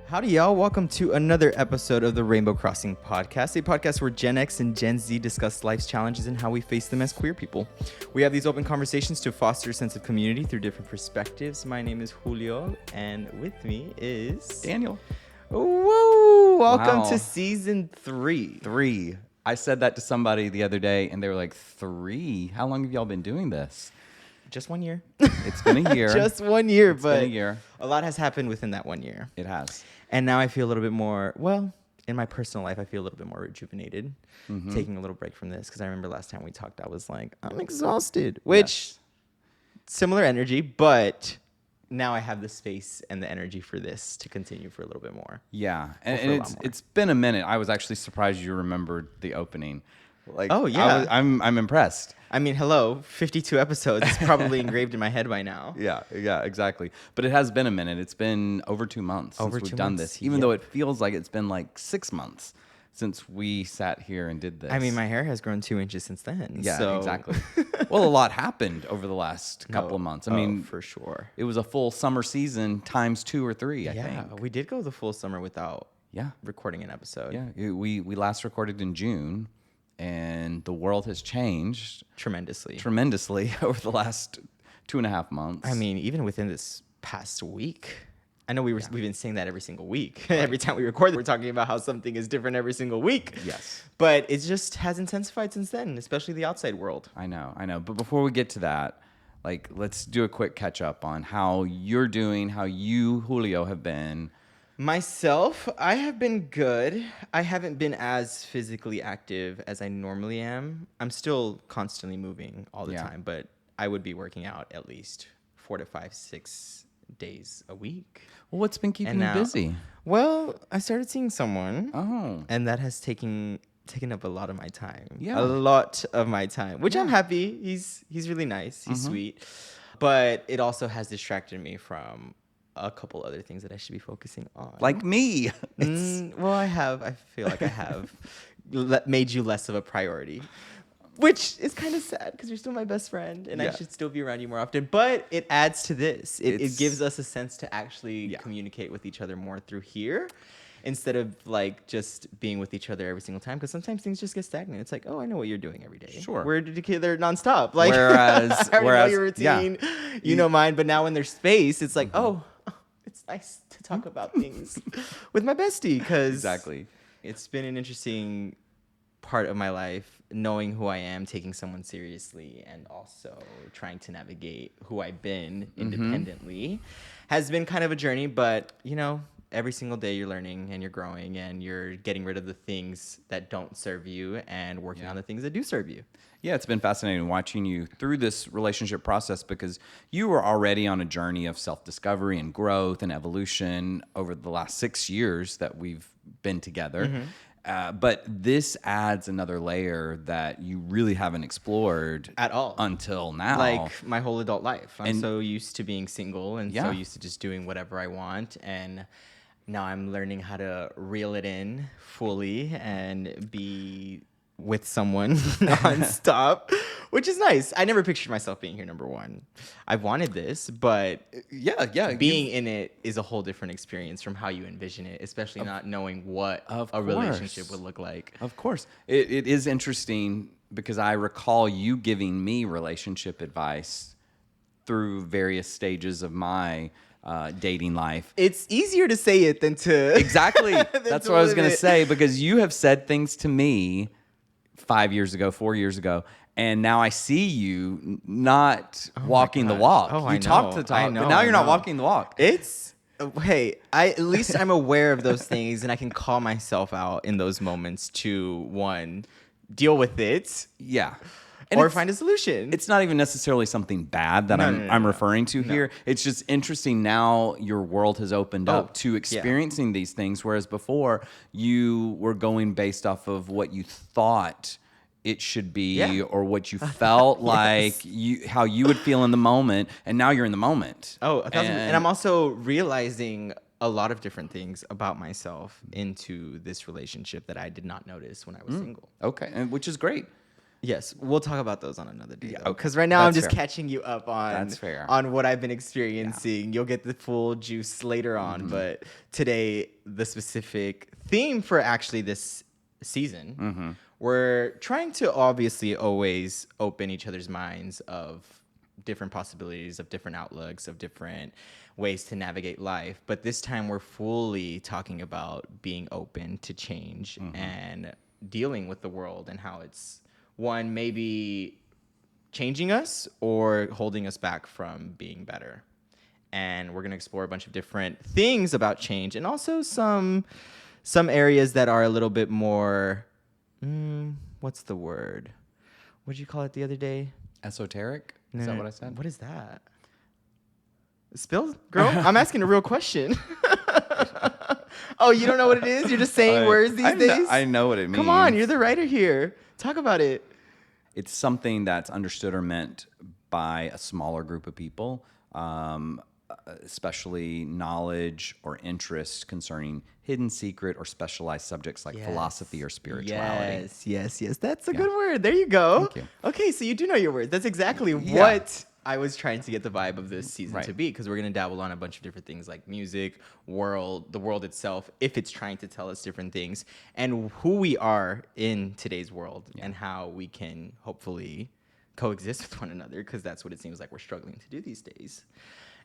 Howdy, y'all. Welcome to another episode of the Rainbow Crossing Podcast, a podcast where Gen X and Gen Z discuss life's challenges and how we face them as queer people. We have these open conversations to foster a sense of community through different perspectives. My name is Julio, and with me is... Daniel. Woo! Welcome Wow. to Season 3. 3. I said that to somebody the other day, and they were like, 3? How long have y'all been doing this? Just 1 year. It's been a year. Just 1 year, It's but been a year. a lot has happened within that 1 year. It has. And now I feel a little bit more, well, in my personal life, I feel a little bit more rejuvenated, taking a little break from this. Because I remember last time we talked, I was like, I'm exhausted, which similar energy, but now I have the space and the energy for this to continue for a little bit more. Yeah, for a and lot more. it's been a minute. I was actually surprised you remembered the opening. Like, Oh, yeah. I'm impressed. I mean, hello, 52 episodes. It's probably engraved in my head by now. Yeah, exactly. But it has been a minute. It's been over 2 months since we've done this, even though it feels like it's been like 6 months since we sat here and did this. I mean, my hair has grown 2 inches since then. Yeah, so. exactly. Well, a lot happened over the last couple of months. I mean, for sure. it was a full summer season times 2 or 3, I think. We did go the full summer without recording an episode. Yeah, we last recorded in June, and the world has changed Tremendously over the last 2.5 months. I mean, even within this past week, I know we've been saying that every single week. Right. Every time we record, we're talking about how something is different every single week. Yes. But it just has intensified since then, especially the outside world. I know. But before we get to that, like, let's do a quick catch up on how you're doing, how you, Julio, have been. Myself, I have been good. I haven't been as physically active as I normally am. I'm still constantly moving all the time, but I would be working out at least 4 to 5, 6 days a week. Well, what's been keeping you busy? Well, I started seeing someone. Oh. And that has taken up a lot of my time. Yeah. A lot of my time, which I'm happy. He's really nice. He's sweet. But it also has distracted me from a couple other things that I should be focusing on. Like me. Well, I feel like I have made you less of a priority, which is kind of sad because you're still my best friend and I should still be around you more often. But it adds to this. It gives us a sense to actually communicate with each other more through here instead of like just being with each other every single time. Because sometimes things just get stagnant. It's like, oh, I know what you're doing every day. Sure. We're together nonstop. Like, Whereas I already know your routine, you know mine. But now when there's space, it's like, oh, it's nice to talk about things with my bestie. Because Exactly. It's been an interesting part of my life, knowing who I am, taking someone seriously, and also trying to navigate who I've been independently has been kind of a journey. But, you know, every single day you're learning and you're growing and you're getting rid of the things that don't serve you and working on the things that do serve you. Yeah, it's been fascinating watching you through this relationship process because you were already on a journey of self-discovery and growth and evolution over the last 6 years that we've been together. But this adds another layer that you really haven't explored At all. until now. Like my whole adult life. I'm so used to being single and so used to just doing whatever I want. And now I'm learning how to reel it in fully and be with someone nonstop, which is nice. I never pictured myself being here, number one. I wanted this, but being in it is a whole different experience from how you envision it, especially not knowing what a relationship would look like. Of course. It is interesting because I recall you giving me relationship advice through various stages of my dating life. It's easier to say it than to... Exactly. That's what I was going to say, because you have said things to me 5 years ago, 4 years ago, and now I see you not walking the walk. Oh, you talk the talk, but now you're not walking the walk. It's... Hey, at least I'm aware of those things, and I can call myself out in those moments to, one, deal with it. Yeah. Or find a solution. It's not even necessarily something bad that I'm referring to here. It's just interesting now your world has opened up to experiencing these things, whereas before you were going based off of what you thought it should be or what you felt like, how you would feel in the moment, and now you're in the moment. Oh, 1,000%. And I'm also realizing a lot of different things about myself into this relationship that I did not notice when I was single. Okay, and which is great. Yes, we'll talk about those on another day. Yeah, Because right now That's I'm just fair. catching you up on That's fair. on what I've been experiencing. You'll get the full juice later on, but today the specific theme for actually this season, we're trying to obviously always open each other's minds of different possibilities, of different outlooks, of different ways to navigate life. But this time we're fully talking about being open to change and dealing with the world and how it's one maybe changing us or holding us back from being better. And we're going to explore a bunch of different things about change and also some areas that are a little bit more what's the word? What did you call it the other day? Esoteric? Is that what I said? What is that? Spill, girl? I'm asking a real question. Oh, you don't know what it is? You're just saying words these days? I know what it means. Come on, you're the writer here. Talk about it. It's something that's understood or meant by a smaller group of people, especially knowledge or interest concerning hidden secret or specialized subjects like philosophy or spirituality. Yes. That's a good word. There you go. Thank you. Okay, so you do know your word. That's exactly what I was trying to get the vibe of this season to be, because we're going to dabble on a bunch of different things like music, the world itself, if it's trying to tell us different things, and who we are in today's world and how we can hopefully coexist with one another, because that's what it seems like we're struggling to do these days.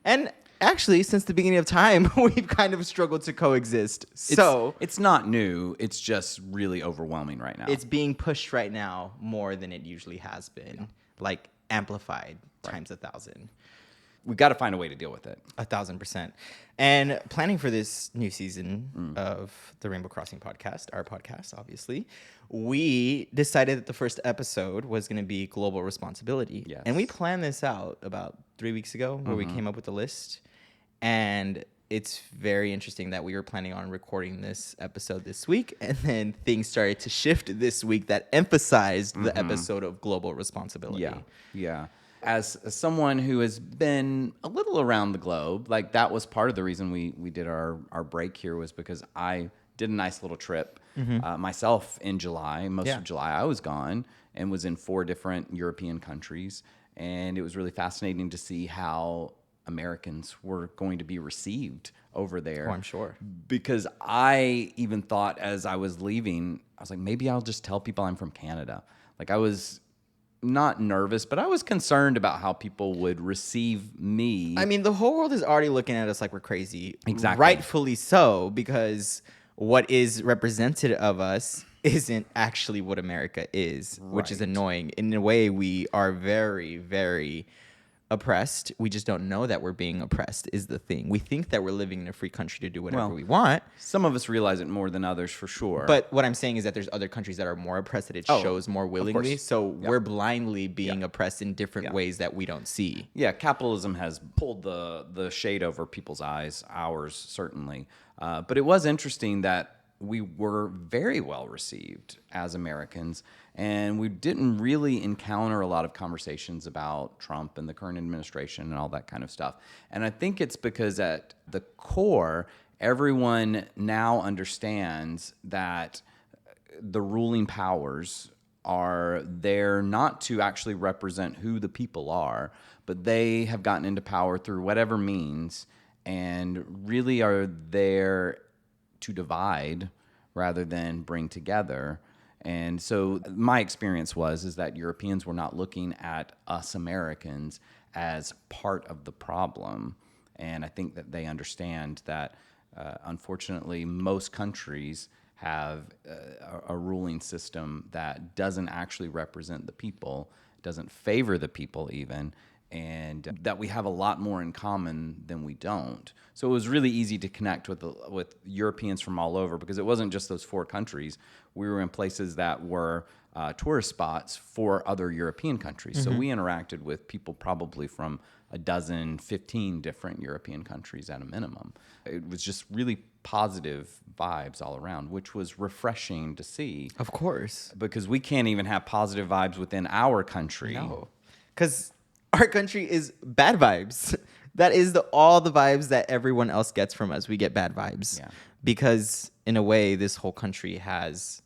And actually, since the beginning of time, we've kind of struggled to coexist. So it's not new. It's just really overwhelming right now. It's being pushed right now more than it usually has been, like amplified times 1,000. We've got to find a way to deal with it. 1,000%. And planning for this new season of the Rainbow Crossing podcast, our podcast, obviously, we decided that the first episode was going to be global responsibility. Yes. And we planned this out about 3 weeks ago where we came up with the list. And it's very interesting that we were planning on recording this episode this week, and then things started to shift this week that emphasized the episode of global responsibility. Yeah. As someone who has been a little around the globe, like that was part of the reason we did our break here, was because I did a nice little trip myself in July. Most of July I was gone and was in 4 different European countries. And it was really fascinating to see how Americans were going to be received over there. Oh, I'm sure. Because I even thought as I was leaving, I was like, maybe I'll just tell people I'm from Canada. Like I was not nervous, but I was concerned about how people would receive me. I mean, the whole world is already looking at us like we're crazy. Exactly. Rightfully so, because what is represented of us isn't actually what America is, which is annoying. In a way, we are very, very oppressed. We just don't know that we're being oppressed is the thing. We think that we're living in a free country to do whatever we want. Some of us realize it more than others, for sure. But what I'm saying is that there's other countries that are more oppressed, that it shows more willingly. So we're blindly being oppressed in different ways that we don't see. Yeah, capitalism has pulled the shade over people's eyes, ours certainly. But it was interesting that we were very well received as Americans, and we didn't really encounter a lot of conversations about Trump and the current administration and all that kind of stuff. And I think it's because at the core, everyone now understands that the ruling powers are there not to actually represent who the people are, but they have gotten into power through whatever means and really are there to divide rather than bring together. And so my experience is that Europeans were not looking at us Americans as part of the problem. And I think that they understand that, unfortunately, most countries have a ruling system that doesn't actually represent the people, doesn't favor the people even, and that we have a lot more in common than we don't. So it was really easy to connect with Europeans from all over, because it wasn't just those 4 countries. We were in places that were tourist spots for other European countries. So we interacted with people probably from 15 different European countries at a minimum. It was just really positive vibes all around, which was refreshing to see. Of course. Because we can't even have positive vibes within our country. No. Because our country is bad vibes. That is all the vibes that everyone else gets from us. We get bad vibes. Yeah. Because in a way, this whole country has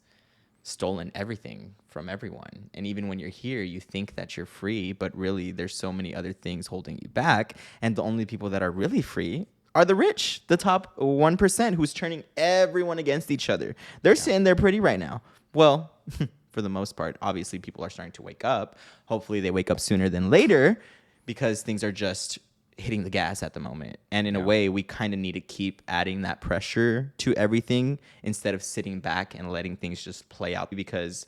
stolen everything from everyone. And even when you're here, you think that you're free, but really there's so many other things holding you back. And the only people that are really free are the rich, the top 1% who's turning everyone against each other. They're sitting there pretty right now. Well, for the most part, obviously people are starting to wake up. Hopefully they wake up sooner than later because things are just hitting the gas at the moment. And in a way, we kind of need to keep adding that pressure to everything instead of sitting back and letting things just play out, because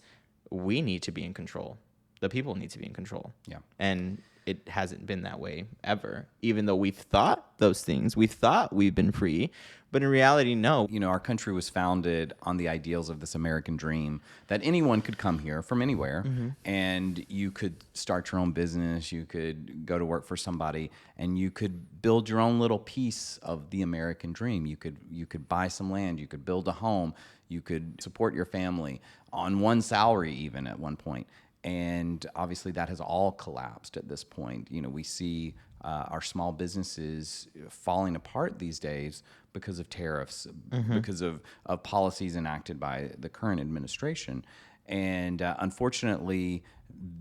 we need to be in control. The people need to be in control. Yeah. And it hasn't been that way ever. Even though we've thought those things, we thought we've been free, but in reality, no. You know, our country was founded on the ideals of this American dream that anyone could come here from anywhere, and you could start your own business, you could go to work for somebody, and you could build your own little piece of the American dream. You could buy some land, you could build a home, you could support your family on one salary even at one point. And obviously that has all collapsed at this point. You know, we see our small businesses falling apart these days because of tariffs, because of policies enacted by the current administration. And unfortunately,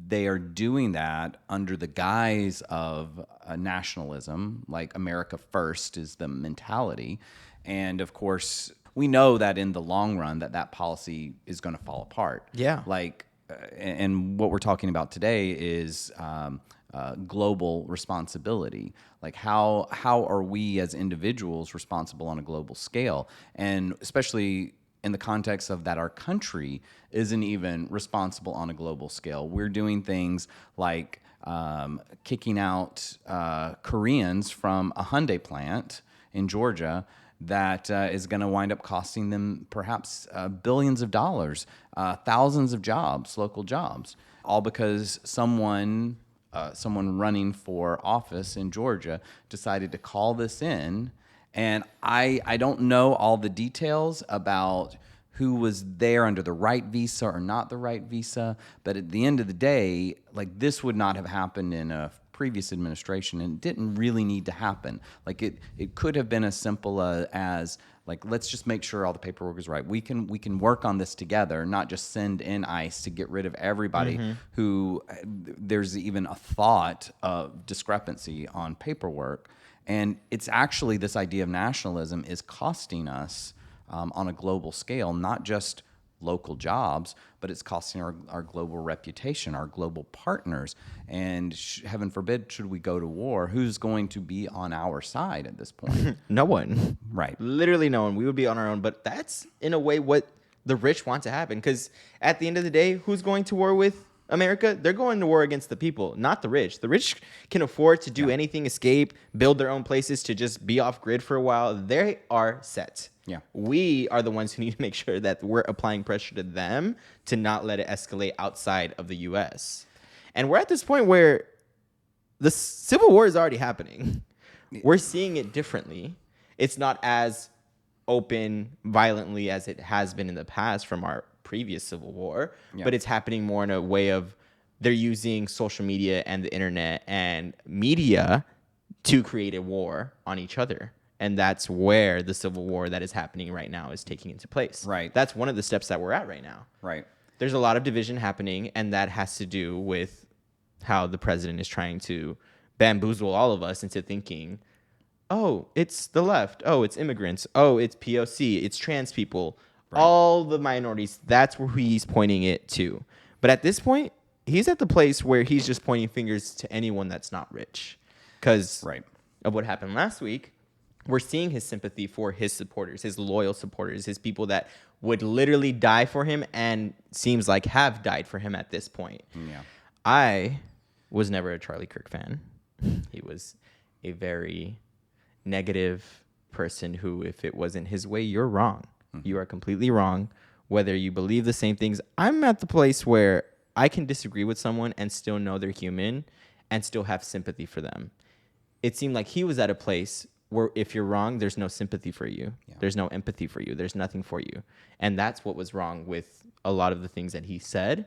they are doing that under the guise of nationalism, like America first is the mentality. And of course, we know that in the long run that policy is going to fall apart. Yeah. And what we're talking about today is global responsibility. Like how are we as individuals responsible on a global scale? And especially in the context of that our country isn't even responsible on a global scale. We're doing things like kicking out Koreans from a Hyundai plant in Georgia that is going to wind up costing them perhaps billions of dollars, thousands of jobs, local jobs, all because someone running for office in Georgia decided to call this in. And I don't know all the details about who was there under the right visa or not the right visa, but at the end of the day, like, this would not have happened in a previous administration, and it didn't really need to happen. Like it could have been as simple as like, let's just make sure all the paperwork is right. We can work on this together, not just send in ICE to get rid of everybody who there's even a thought of discrepancy on paperwork. And it's actually this idea of nationalism is costing us on a global scale, not just local jobs, but it's costing our global reputation, our global partners. And heaven forbid, should we go to war, who's going to be on our side at this point? No one. Right. Literally no one. We would be on our own. But that's, in a way, what the rich want to happen. Because at the end of the day, who's going to war with America? They're going to war against the people, not the rich. The rich can afford to do anything, escape, build their own places to just be off grid for a while. They are set. Yeah. We are the ones who need to make sure that we're applying pressure to them to not let it escalate outside of the U.S. And we're at this point where the Civil War is already happening. We're seeing it differently. It's not as open, violently as it has been in the past from our previous Civil War, but it's happening more in a way of they're using social media and the internet and media to create a war on each other. And that's where the Civil War that is happening right now is taking into place. Right. That's one of the steps that we're at right now. Right. There's a lot of division happening, and that has to do with how the president is trying to bamboozle all of us into thinking, oh, it's the left. Oh, it's immigrants. Oh, it's POC. It's trans people. Right. All the minorities. That's where he's pointing it to. But at this point, he's at the place where he's just pointing fingers to anyone that's not rich. Because of what happened last week. We're seeing his sympathy for his supporters, his loyal supporters, his people that would literally die for him and seems like have died for him at this point. Yeah. I was never a Charlie Kirk fan. He was a very negative person who, if it wasn't his way, you're wrong. You are completely wrong. Whether you believe the same things, I'm at the place where I can disagree with someone and still know they're human and still have sympathy for them. It seemed like he was at a place where if you're wrong, there's no sympathy for you. Yeah. There's no empathy for you. There's nothing for you. And that's what was wrong with a lot of the things that he said.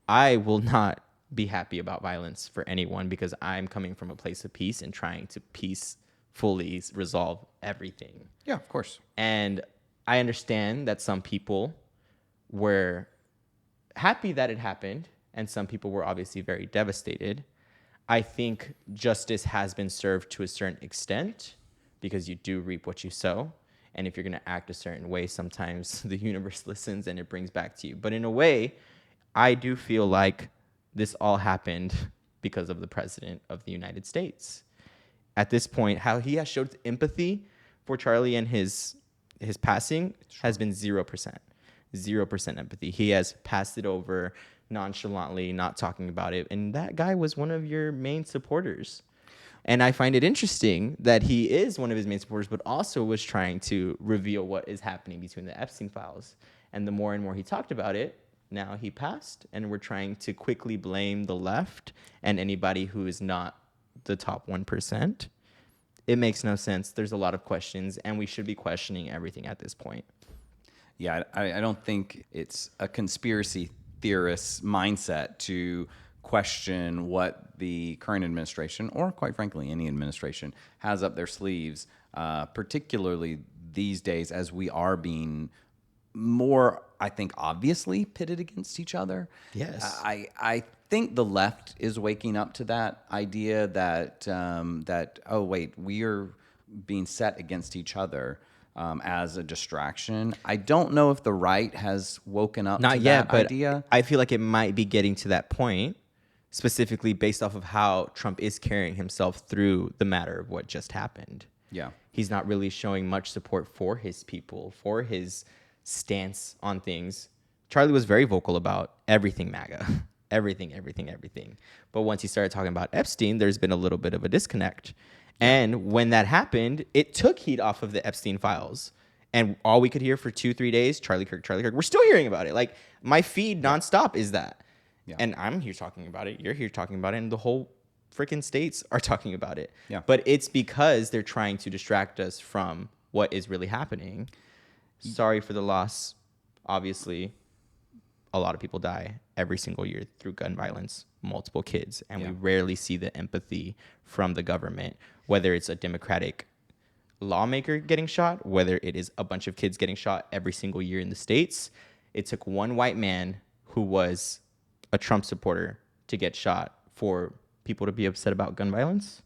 I will not be happy about violence for anyone because I'm coming from a place of peace and trying to peacefully resolve everything. Yeah, of course. And I understand that some people were happy that it happened, and some people were obviously very devastated. I think justice has been served to a certain extent because you do reap what you sow. And if you're going to act a certain way, sometimes the universe listens and it brings back to you. But in a way, I do feel like this all happened because of the president of the United States. At this point, how he has showed empathy for Charlie and his passing has been 0%. 0% empathy. He has passed it over nonchalantly, not talking about it. And that guy was one of your main supporters. And I find it interesting that he is one of his main supporters, but also was trying to reveal what is happening between the Epstein files. And the more and more he talked about it, now he passed, and we're trying to quickly blame the left and anybody who is not the top 1%. It makes no sense. There's a lot of questions, and we should be questioning everything at this point. Yeah, I don't think it's a conspiracy theorist's mindset to question what the current administration, or quite frankly any administration, has up their sleeves, particularly these days as we are being more, I think, obviously pitted against each other. Yes. I think the left is waking up to that idea that, oh, wait, we are being set against each other as a distraction. I don't know if the right has woken up to that idea. I feel like it might be getting to that point, specifically based off of how Trump is carrying himself through the matter of what just happened. Yeah. He's not really showing much support for his people, for his stance on things. Charlie was very vocal about everything MAGA. everything. But once he started talking about Epstein, there's been a little bit of a disconnect. And when that happened, it took heat off of the Epstein files. And all we could hear for 2-3 days, Charlie Kirk. We're still hearing about it. Like, my feed nonstop is that. Yeah. And I'm here talking about it. You're here talking about it. And the whole freaking states are talking about it. Yeah. But it's because they're trying to distract us from what is really happening. Sorry for the loss. Obviously, a lot of people die every single year through gun violence, multiple kids. And we rarely see the empathy from the government, whether it's a Democratic lawmaker getting shot, whether it is a bunch of kids getting shot every single year in the States. It took one white man who was a Trump supporter to get shot for people to be upset about gun violence.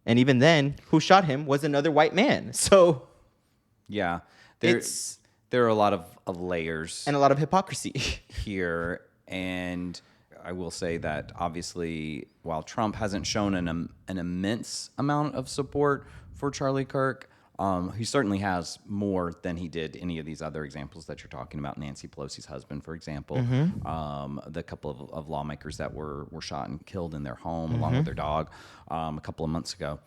And even then, who shot him was another white man. So yeah, there are a lot of layers and a lot of hypocrisy here. And I will say that obviously, while Trump hasn't shown an immense amount of support for Charlie Kirk, he certainly has more than he did any of these other examples that you're talking about. Nancy Pelosi's husband, for example, the couple of lawmakers that were shot and killed in their home along with their dog a couple of months ago.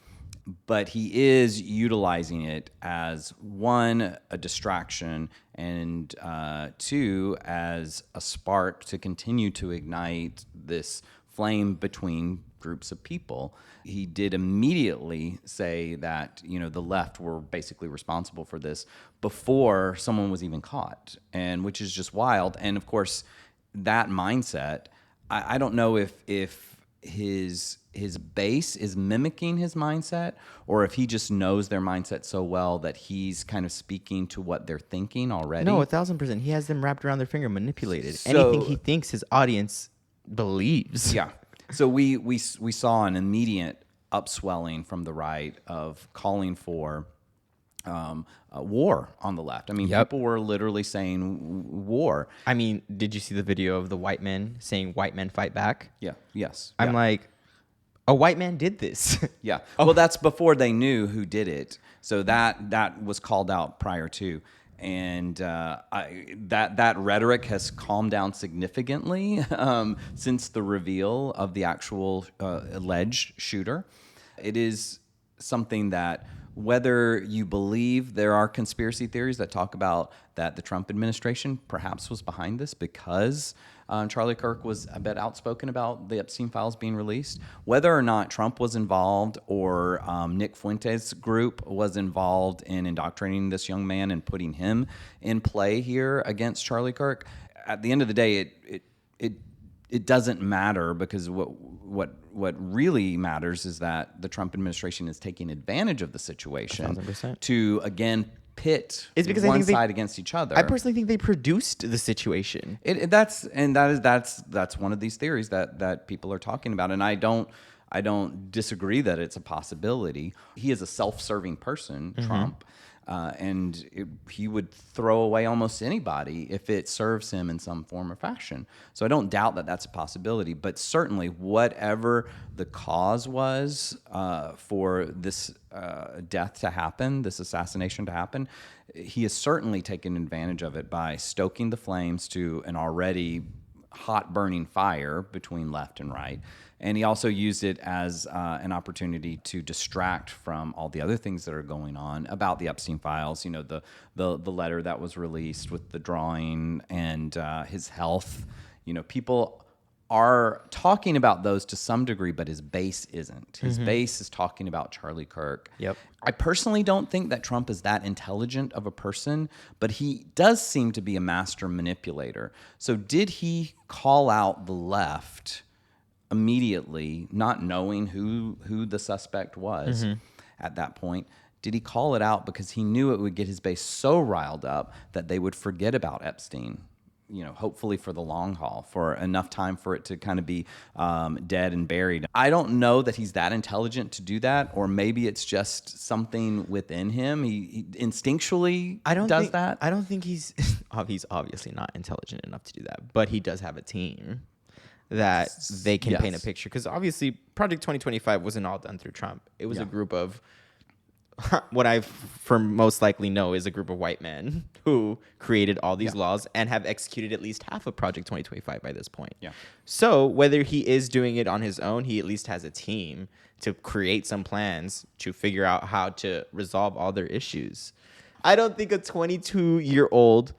But he is utilizing it as, one, a distraction, and two, as a spark to continue to ignite this flame between groups of people. He did immediately say that, the left were basically responsible for this before someone was even caught, and which is just wild. And of course, that mindset, I don't know if his base is mimicking his mindset, or if he just knows their mindset so well that he's kind of speaking to what they're thinking already. No, 1,000%. He has them wrapped around their finger, manipulated. So, anything he thinks his audience believes. Yeah. So we saw an immediate upswelling from the right of calling for a war on the left. I mean, people were literally saying war. I mean, did you see the video of the white men saying white men fight back? Yeah. Yes. I'm like, a white man did this. Yeah. Well, that's before they knew who did it. So that was called out prior to. And that rhetoric has calmed down significantly since the reveal of the actual alleged shooter. It is something that, whether you believe there are conspiracy theories that talk about that the Trump administration perhaps was behind this because Charlie Kirk was a bit outspoken about the Epstein files being released, whether or not Trump was involved or Nick Fuentes' group was involved in indoctrinating this young man and putting him in play here against Charlie Kirk, at the end of the day, it doesn't matter, because what really matters is that the Trump administration is taking advantage of the situation 1,000%. to again pit it's because one side against each other. I personally think they produced the situation. That's one of these theories that people are talking about, and I don't disagree that it's a possibility. He is a self-serving person, Trump, and he would throw away almost anybody if it serves him in some form or fashion. So I don't doubt that that's a possibility, but certainly whatever the cause was for this death to happen, this assassination to happen, he has certainly taken advantage of it by stoking the flames to an already hot burning fire between left and right. And he also used it as an opportunity to distract from all the other things that are going on about the Epstein files. You know, the letter that was released with the drawing and his health. You know, people are talking about those to some degree, but his base isn't. His base is talking about Charlie Kirk. Yep. I personally don't think that Trump is that intelligent of a person, but he does seem to be a master manipulator. So did he call out the left immediately, not knowing who the suspect was at that point? Did he call it out because he knew it would get his base so riled up that they would forget about Epstein? You know, hopefully for the long haul, for enough time for it to kind of be dead and buried. I don't know that he's that intelligent to do that, or maybe it's just something within him. He instinctually does that. I don't think he's obviously not intelligent enough to do that, but he does have a team that they can paint a picture. Because obviously Project 2025 wasn't all done through Trump. It was a group of what I for most likely know is a group of white men who created all these laws and have executed at least half of Project 2025 by this point. Yeah. So whether he is doing it on his own, he at least has a team to create some plans to figure out how to resolve all their issues. I don't think a 22-year-old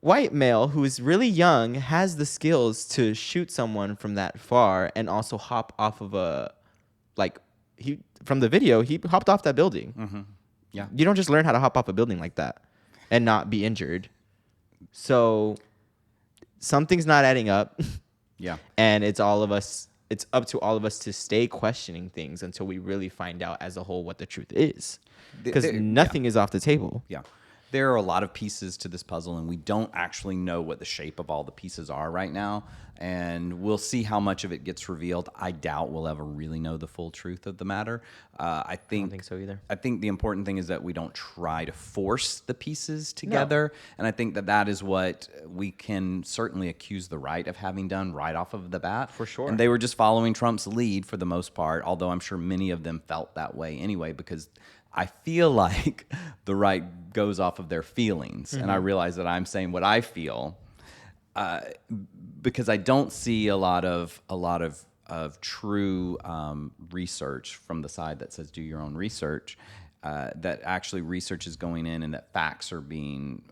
white male who is really young has the skills to shoot someone from that far and also hop off of from the video, he hopped off that building. Mm-hmm. Yeah. You don't just learn how to hop off a building like that and not be injured. So something's not adding up. Yeah. And it's up to all of us to stay questioning things until we really find out as a whole what the truth is. Because nothing is off the table. Yeah. There are a lot of pieces to this puzzle, and we don't actually know what the shape of all the pieces are right now. And we'll see how much of it gets revealed. I doubt we'll ever really know the full truth of the matter. I don't think so either. I think the important thing is that we don't try to force the pieces together. No. And I think that is what we can certainly accuse the right of having done right off of the bat. For sure. And they were just following Trump's lead for the most part, although I'm sure many of them felt that way anyway, because I feel like the right goes off of their feelings. And I realize that I'm saying what I feel because I don't see a lot of true research from the side that says do your own research, that actually research is going in and that facts are being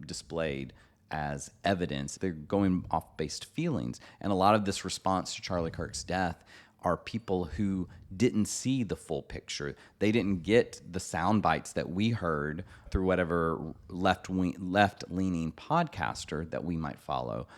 displayed as evidence. They're going off based feelings. And a lot of this response to Charlie Kirk's death are people who didn't see the full picture. They didn't get the sound bites that we heard through whatever left-leaning podcaster that we might follow.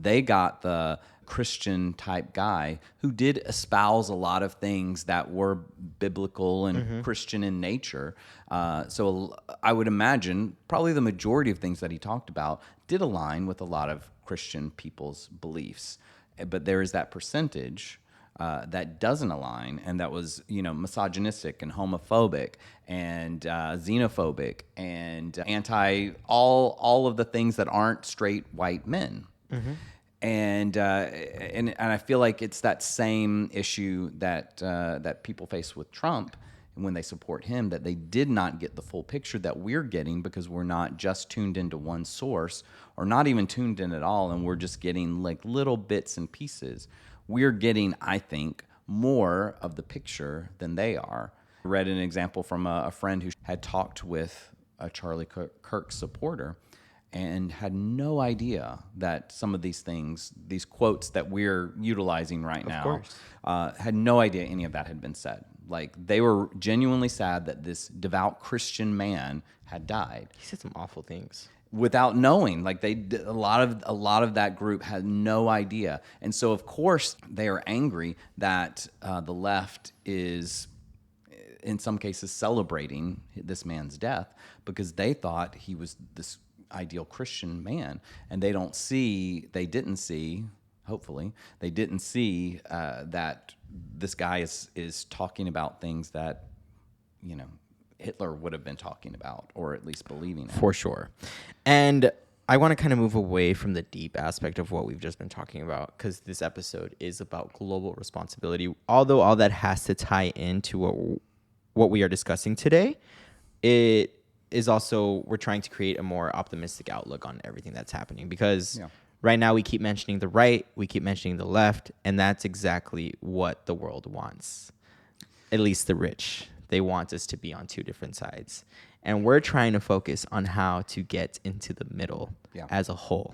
They got the Christian type guy who did espouse a lot of things that were biblical and Christian in nature. So I would imagine probably the majority of things that he talked about did align with a lot of Christian people's beliefs. But there is that percentage that doesn't align, and that was, misogynistic and homophobic and xenophobic and anti all of the things that aren't straight white men. And I feel like it's that same issue that people face with Trump when they support him, that they did not get the full picture that we're getting because we're not just tuned into one source or not even tuned in at all, and we're just getting like little bits and pieces. We're getting, I think, more of the picture than they are. I read an example from a friend who had talked with a Charlie Kirk supporter and had no idea that some of these things, these quotes that we're utilizing right now, had no idea any of that had been said. Like, they were genuinely sad that this devout Christian man had died. He said some awful things. Without knowing, like a lot of that group had no idea, and so of course they are angry that the left is in some cases celebrating this man's death because they thought he was this ideal Christian man, and they didn't see that this guy is talking about things that, Hitler would have been talking about, or at least believing in. For sure. And I want to kind of move away from the deep aspect of what we've just been talking about, because this episode is about global responsibility. Although all that has to tie into what we are discussing today, it is also, we're trying to create a more optimistic outlook on everything that's happening, because right now we keep mentioning the right, we keep mentioning the left, and that's exactly what the world wants. At least the rich. They want us to be on two different sides. And we're trying to focus on how to get into the middle as a whole,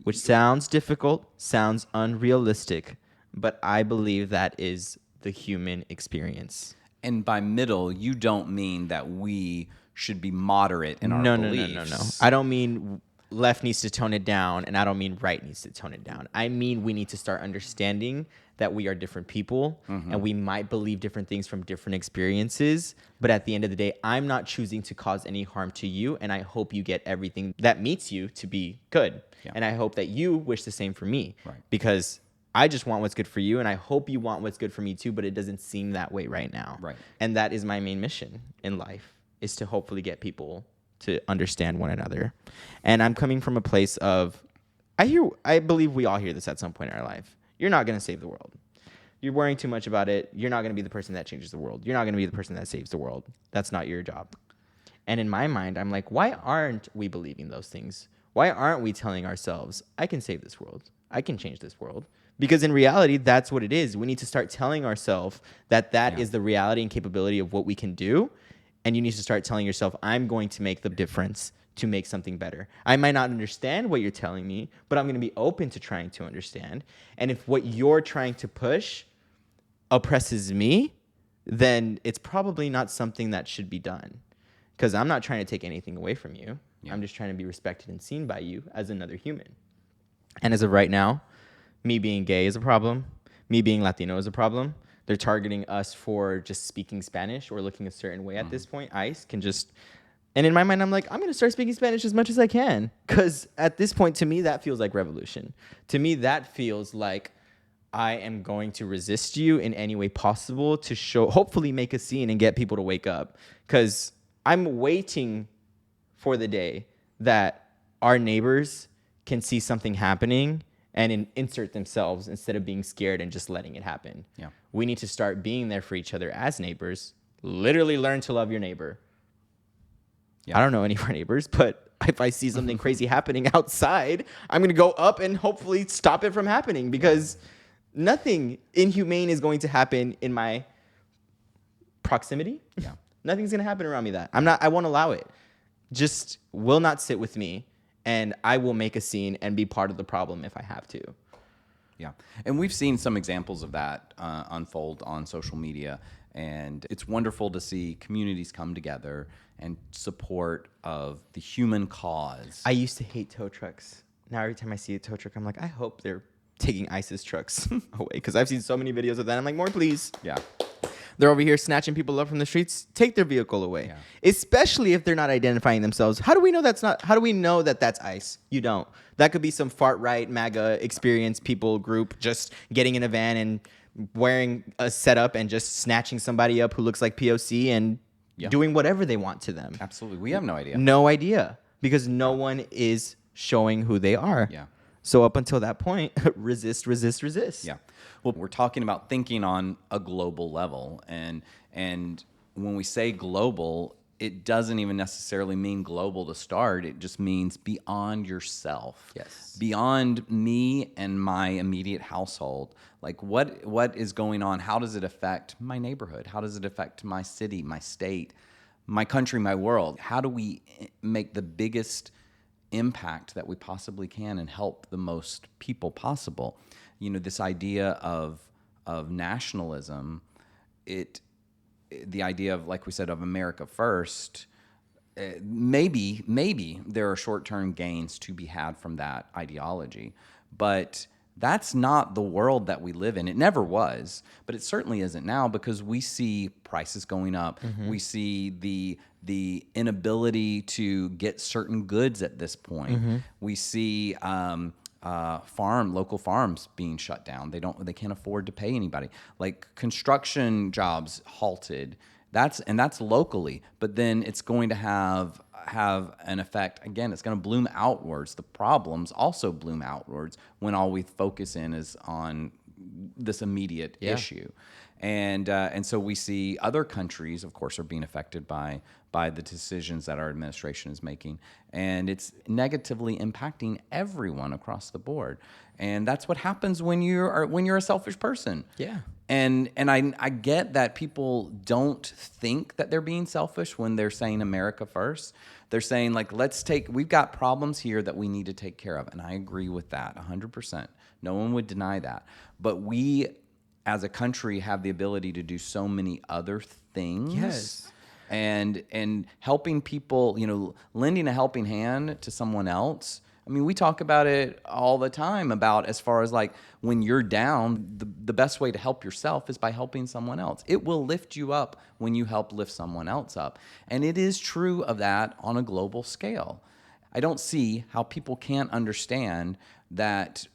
which sounds difficult, sounds unrealistic, but I believe that is the human experience. And by middle, you don't mean that we should be moderate in our beliefs. No. I don't mean left needs to tone it down, and I don't mean right needs to tone it down. I mean we need to start understanding that we are different people, and we might believe different things from different experiences, but at the end of the day, I'm not choosing to cause any harm to you, and I hope you get everything that meets you to be good. Yeah. And I hope that you wish the same for me, because I just want what's good for you, and I hope you want what's good for me too, but it doesn't seem that way right now. Right. And that is my main mission in life, is to hopefully get people to understand one another. And I'm coming from a place of, I believe we all hear this at some point in our life. You're not going to save the world. You're worrying too much about it. You're not going to be the person that changes the world. You're not going to be the person that saves the world. That's not your job. And in my mind, I'm like, why aren't we believing those things? Why aren't we telling ourselves, I can save this world. I can change this world? Because in reality, that's what it is. We need to start telling ourselves that is the reality and capability of what we can do. And you need to start telling yourself, I'm going to make the difference to make something better. I might not understand what you're telling me, but I'm going to be open to trying to understand. And if what you're trying to push oppresses me, then it's probably not something that should be done. Because I'm not trying to take anything away from you. Yeah. I'm just trying to be respected and seen by you as another human. And as of right now, me being gay is a problem. Me being Latino is a problem. They're targeting us for just speaking Spanish or looking a certain way at this point. ICE can just... And in my mind, I'm like, I'm going to start speaking Spanish as much as I can. Because at this point, to me, that feels like revolution. To me, that feels like I am going to resist you in any way possible to hopefully make a scene and get people to wake up. Because I'm waiting for the day that our neighbors can see something happening and insert themselves instead of being scared and just letting it happen. Yeah. We need to start being there for each other as neighbors. Literally learn to love your neighbor. Yeah. I don't know any of our neighbors, but if I see something crazy happening outside, I'm going to go up and hopefully stop it from happening, because nothing inhumane is going to happen in my proximity. Yeah. Nothing's going to happen around me that I won't allow it. Just will not sit with me, and I will make a scene and be part of the problem if I have to. Yeah. And we've seen some examples of that unfold on social media. And it's wonderful to see communities come together and support of the human cause. I used to hate tow trucks. Now every time I see a tow truck, I'm like, I hope they're taking ISIS trucks away, because I've seen so many videos of that. I'm like, more please. Yeah. They're over here snatching people up from the streets. Take their vehicle away. Yeah. Especially if they're not identifying themselves. How do we know that's ICE? You don't. That could be some far-right MAGA experienced people group just getting in a van and wearing a setup and just snatching somebody up who looks like POC and doing whatever they want to them. Absolutely. We have no idea. No idea, because no one is showing who they are. Yeah. So up until that point, resist. Yeah. Well, we're talking about thinking on a global level. And when we say global, it doesn't even necessarily mean global to start. It just means beyond yourself. Yes. Beyond me and my immediate household. Like what is going on? How does it affect my neighborhood? How does it affect my city, my state, my country, my world? How do we make the biggest impact that we possibly can and help the most people possible? You know, this idea of nationalism, the idea of, like we said, of America first, maybe there are short-term gains to be had from that ideology, but That's not the world that we live in. It never was, but it certainly isn't now, because we see prices going up. We see the inability to get certain goods at this point. We see local farms being shut down. They can't afford to pay anybody. Like construction jobs halted. That's locally, but then it's going to have an effect. Again, it's going to bloom outwards. The problems also bloom outwards when all we focus in is on this immediate issue. And so we see other countries, of course, are being affected by the decisions that our administration is making, and it's negatively impacting everyone across the board. And that's what happens when you're a selfish person. Yeah. And I get that people don't think that they're being selfish when they're saying America first. They're saying, like, we've got problems here that we need to take care of. And I agree with that 100%. No one would deny that. But we, as a country, have the ability to do so many other things. Yes. And helping people, lending a helping hand to someone else. I mean, we talk about it all the time about, as far as like, when you're down, the best way to help yourself is by helping someone else. It will lift you up when you help lift someone else up. And it is true of that on a global scale. I don't see how people can't understand that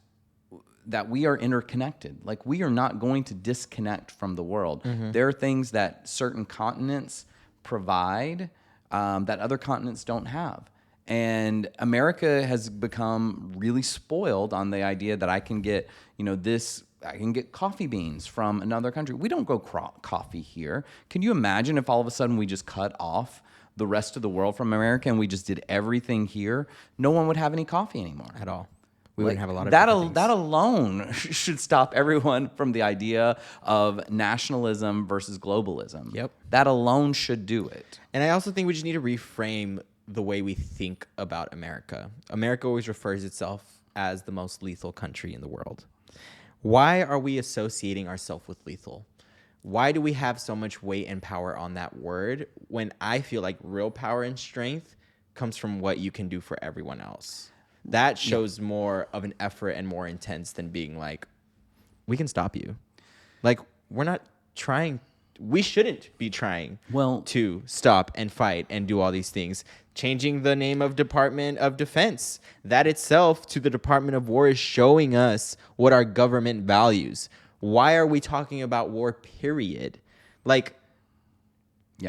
we are interconnected. Like, we are not going to disconnect from the world. There are things that certain continents provide that other continents don't have. And America has become really spoiled on the idea that I can get, I can get coffee beans from another country. We don't grow coffee here. Can you imagine if all of a sudden we just cut off the rest of the world from America and we just did everything here? No one would have any coffee anymore. At all. We wouldn't have a lot of that alone should stop everyone from the idea of nationalism versus globalism. Yep. That alone should do it. And I also think we just need to reframe the way we think about America. America always refers itself as the most lethal country in the world. Why are we associating ourselves with lethal? Why do we have so much weight and power on that word when I feel like real power and strength comes from what you can do for everyone else? That shows more of an effort and more intense than being like, we can stop you. Like, we're not trying. We shouldn't be trying to stop and fight and do all these things. Changing the name of Department of Defense, that itself to the Department of War is showing us what our government values. Why are we talking about war, period? Like,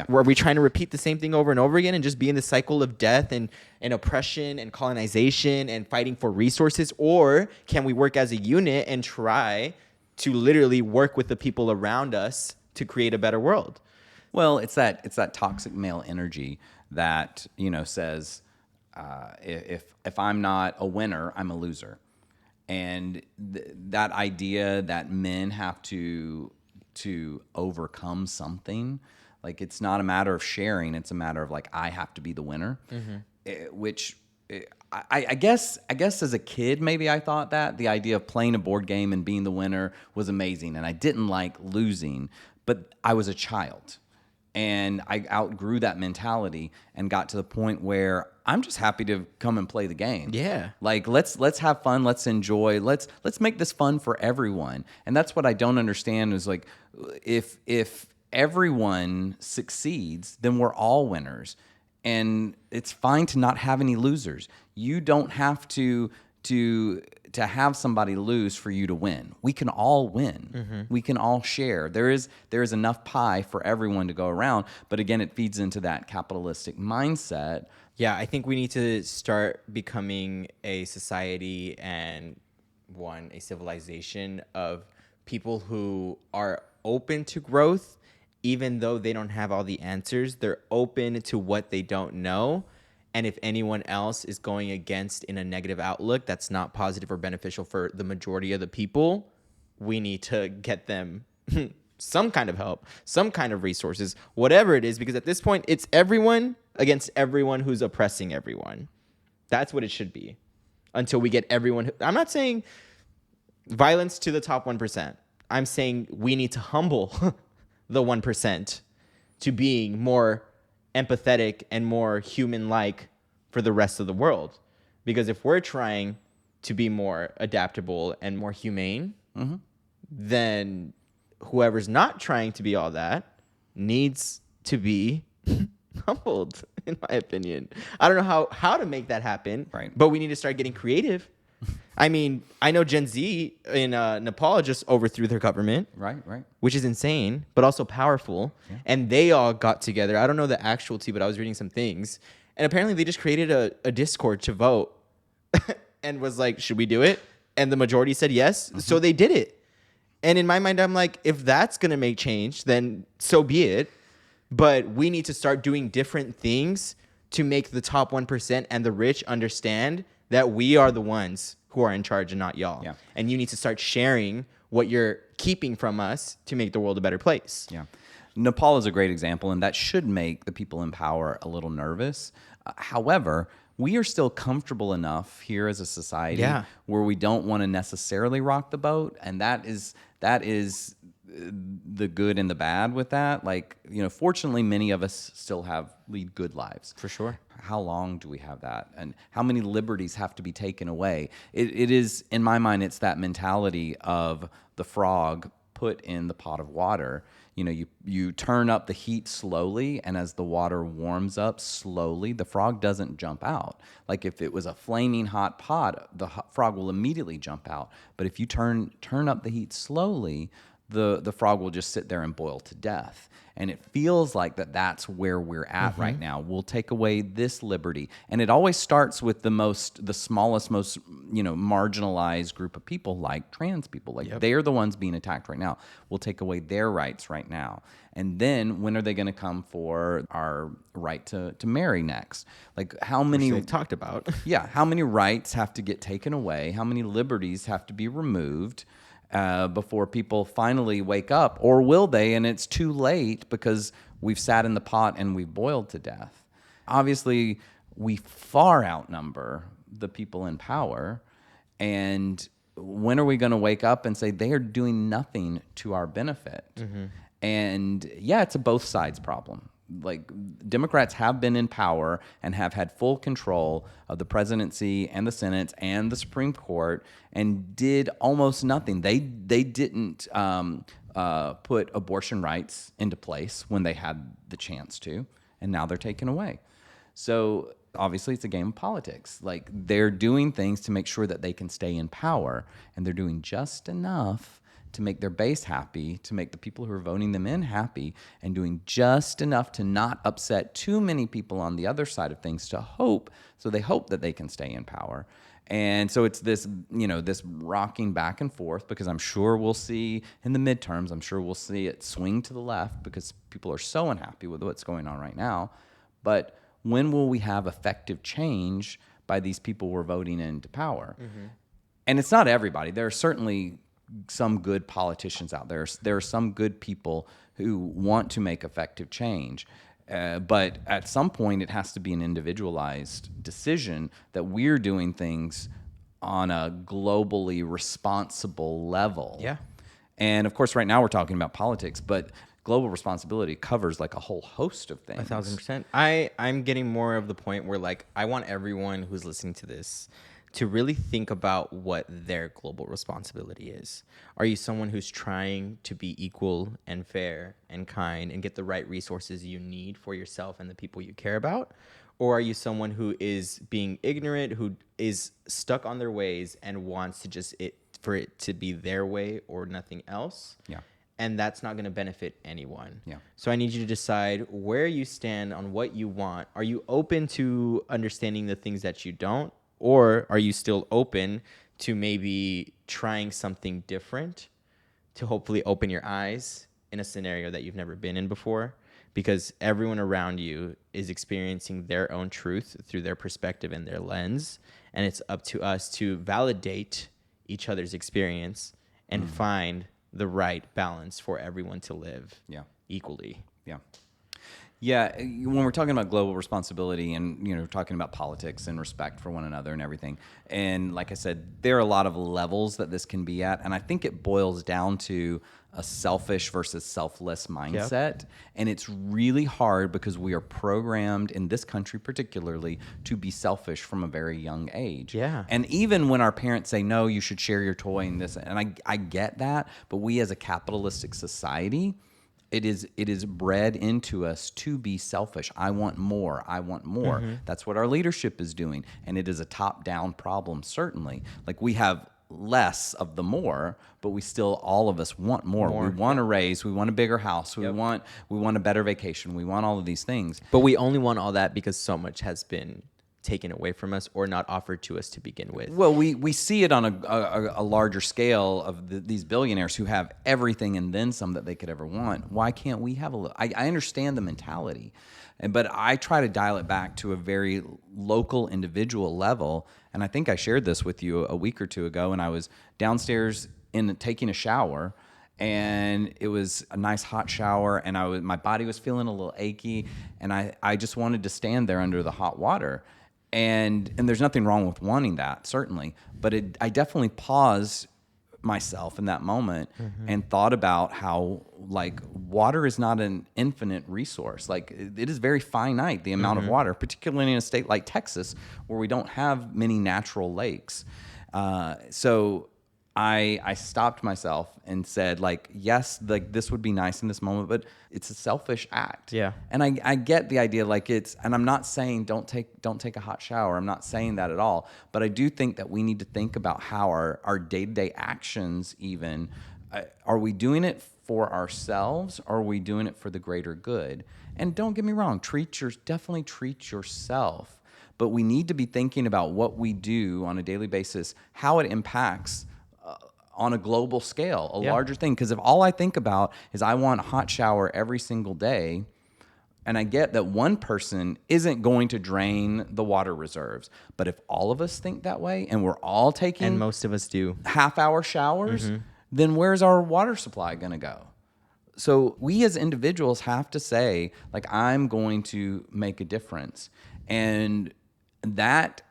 were we trying to repeat the same thing over and over again and just be in the cycle of death and oppression and colonization and fighting for resources? Or can we work as a unit and try to literally work with the people around us to create a better world? Well, it's that toxic male energy that, says, if I'm not a winner, I'm a loser. And that idea that men have to overcome something, like, it's not a matter of sharing, it's a matter of, like, I have to be the winner. Which I guess as a kid, maybe I thought that the idea of playing a board game and being the winner was amazing, and I didn't like losing. But I was a child, and I outgrew that mentality and got to the point where I'm just happy to come and play the game. Yeah. Like, let's have fun, let's enjoy, let's make this fun for everyone. And that's what I don't understand is, like, if everyone succeeds, then we're all winners. And it's fine to not have any losers. You don't have to have somebody lose for you to win. We can all win. We can all share. There is enough pie for everyone to go around. But again, it feeds into that capitalistic mindset. Yeah, I think we need to start becoming a society and a civilization of people who are open to growth, even though they don't have all the answers. They're open to what they don't know. And if anyone else is going against in a negative outlook that's not positive or beneficial for the majority of the people, we need to get them some kind of help, some kind of resources, whatever it is, because at this point, it's everyone against everyone who's oppressing everyone. That's what it should be until we get everyone. I'm not saying violence to the top 1%. I'm saying we need to humble the 1% to being more empathetic and more human-like for the rest of the world. Because if we're trying to be more adaptable and more humane, then whoever's not trying to be all that needs to be humbled, in my opinion. I don't know how to make that happen, right? But we need to start getting creative. I mean, I know Gen Z in Nepal just overthrew their government. Right. Which is insane, but also powerful. Yeah. And they all got together. I don't know the actuality, but I was reading some things. And apparently they just created a Discord to vote and was like, should we do it? And the majority said yes. So they did it. And in my mind, I'm like, if that's going to make change, then so be it. But we need to start doing different things to make the top 1% and the rich understand that we are the ones who are in charge and not y'all. Yeah. And you need to start sharing what you're keeping from us to make the world a better place. Yeah. Nepal is a great example, and that should make the people in power a little nervous. However, we are still comfortable enough here as a society where we don't want to necessarily rock the boat, and that is the good and the bad with that. Like, fortunately, many of us still lead good lives. For sure. How long do we have that? And how many liberties have to be taken away? It is, in my mind, it's that mentality of the frog put in the pot of water. You turn up the heat slowly, and as the water warms up slowly, the frog doesn't jump out. Like if it was a flaming hot pot, the frog will immediately jump out. But if you turn up the heat slowly, the frog will just sit there and boil to death. And it feels like that's where we're at right now. We'll take away this liberty. And it always starts with the smallest, most, marginalized group of people, like trans people. Like they're the ones being attacked right now. We'll take away their rights right now. And then when are they going to come for our right to marry next? Like how many... Which they talked about. How many rights have to get taken away? How many liberties have to be removed? Before people finally wake up, or will they? And it's too late because we've sat in the pot and we've boiled to death. Obviously, we far outnumber the people in power. And when are we going to wake up and say they are doing nothing to our benefit? And it's a both sides problem. Like Democrats have been in power and have had full control of the presidency and the Senate and the Supreme Court and did almost nothing. They didn't put abortion rights into place when they had the chance to, and now they're taken away. So obviously it's a game of politics. Like they're doing things to make sure that they can stay in power, and they're doing just enough to make their base happy, to make the people who are voting them in happy, and doing just enough to not upset too many people on the other side of things so they hope that they can stay in power. And so it's this, this rocking back and forth, because I'm sure we'll see in the midterms, I'm sure we'll see it swing to the left because people are so unhappy with what's going on right now. But when will we have effective change by these people we're voting into power? And it's not everybody. There are certainly some good politicians out there. There are some good people who want to make effective change. But at some point, it has to be an individualized decision that we're doing things on a globally responsible level. Yeah. And of course, right now we're talking about politics, but global responsibility covers like a whole host of things. 1,000%. I'm getting more of the point where like I want everyone who's listening to this to really think about what their global responsibility is. Are you someone who's trying to be equal and fair and kind and get the right resources you need for yourself and the people you care about? Or are you someone who is being ignorant, who is stuck on their ways and wants to for it to be their way or nothing else? Yeah. And that's not going to benefit anyone. Yeah. So I need you to decide where you stand on what you want. Are you open to understanding the things that you don't? Or are you still open to maybe trying something different to hopefully open your eyes in a scenario that you've never been in before? Because everyone around you is experiencing their own truth through their perspective and their lens. And it's up to us to validate each other's experience and find the right balance for everyone to live equally. Yeah. Yeah, when we're talking about global responsibility and, talking about politics and respect for one another and everything, and like I said, there are a lot of levels that this can be at, and I think it boils down to a selfish versus selfless mindset. Yep. And it's really hard because we are programmed in this country particularly to be selfish from a very young age. Yeah. And even when our parents say, no, you should share your toy and this, and I get that, but we as a capitalistic society, it is bred into us to be selfish. I want more. I want more. Mm-hmm. That's what our leadership is doing. And it is a top-down problem, certainly. Like, we have less of the more, but we still, all of us want more. We want a raise. We want a bigger house. We want a better vacation. We want all of these things. But we only want all that because so much has been taken away from us or not offered to us to begin with. Well, we see it on a larger scale of these billionaires who have everything and then some that they could ever want. Why can't we have a little? I understand the mentality, but I try to dial it back to a very local, individual level. And I think I shared this with you a week or two ago, and I was downstairs taking a shower, and it was a nice hot shower, and my body was feeling a little achy, and I just wanted to stand there under the hot water. And there's nothing wrong with wanting that, certainly. But I definitely paused myself in that moment and thought about how, like, water is not an infinite resource. Like, it is very finite, the amount of water, particularly in a state like Texas where we don't have many natural lakes. So I stopped myself and said, like, yes, like, this would be nice in this moment, but it's a selfish act. Yeah. And I get the idea, like, and I'm not saying don't take a hot shower. I'm not saying that at all. But I do think that we need to think about how our day-to-day actions even, are we doing it for ourselves, or are we doing it for the greater good? And don't get me wrong, definitely treat yourself. But we need to be thinking about what we do on a daily basis, how it impacts on a global scale, a larger thing. Because if all I think about is I want a hot shower every single day, and I get that one person isn't going to drain the water reserves, but if all of us think that way and we're all taking, and most of us do, half-hour showers, then where's our water supply going to go? So we as individuals have to say, like, I'm going to make a difference. And that's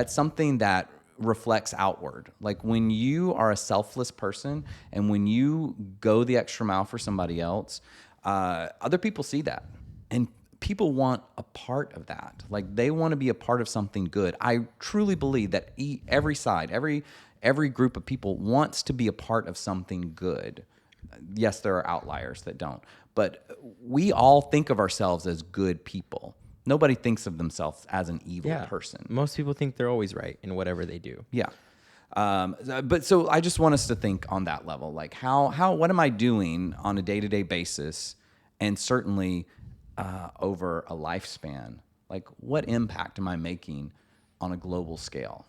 something that reflects outward. Like, when you are a selfless person and when you go the extra mile for somebody else, other people see that, and people want a part of that. Like, they want to be a part of something good. I truly believe that every side, every group of people wants to be a part of something good. Yes, there are outliers that don't, but we all think of ourselves as good people. Nobody thinks of themselves as an evil person. Most people think they're always right in whatever they do. Yeah. But so I just want us to think on that level. Like, what am I doing on a day-to-day basis, and certainly over a lifespan? Like, what impact am I making on a global scale?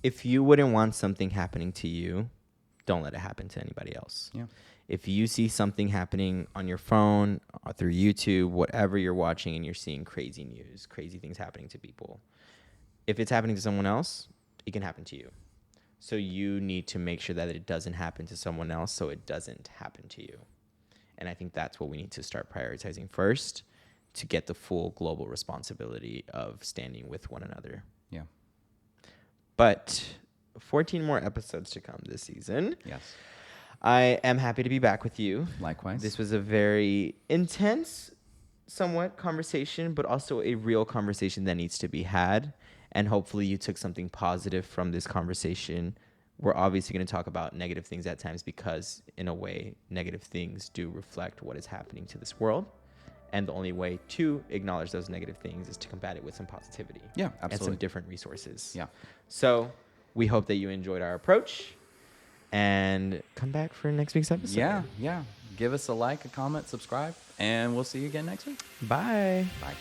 If you wouldn't want something happening to you, don't let it happen to anybody else. Yeah. If you see something happening on your phone or through YouTube, whatever you're watching, and you're seeing crazy news, crazy things happening to people, if it's happening to someone else, it can happen to you. So you need to make sure that it doesn't happen to someone else, so it doesn't happen to you. And I think that's what we need to start prioritizing first, to get the full global responsibility of standing with one another. Yeah. But 14 more episodes to come this season. Yes. I am happy to be back with you. Likewise. This was a very intense, somewhat conversation, but also a real conversation that needs to be had. And hopefully you took something positive from this conversation. We're obviously going to talk about negative things at times because, in a way, negative things do reflect what is happening to this world. And the only way to acknowledge those negative things is to combat it with some positivity. Yeah, absolutely. And some different resources. Yeah. So we hope that you enjoyed our approach. And come back for next week's episode. Yeah. Give us a like, a comment, subscribe, and we'll see you again next week. Bye. Bye.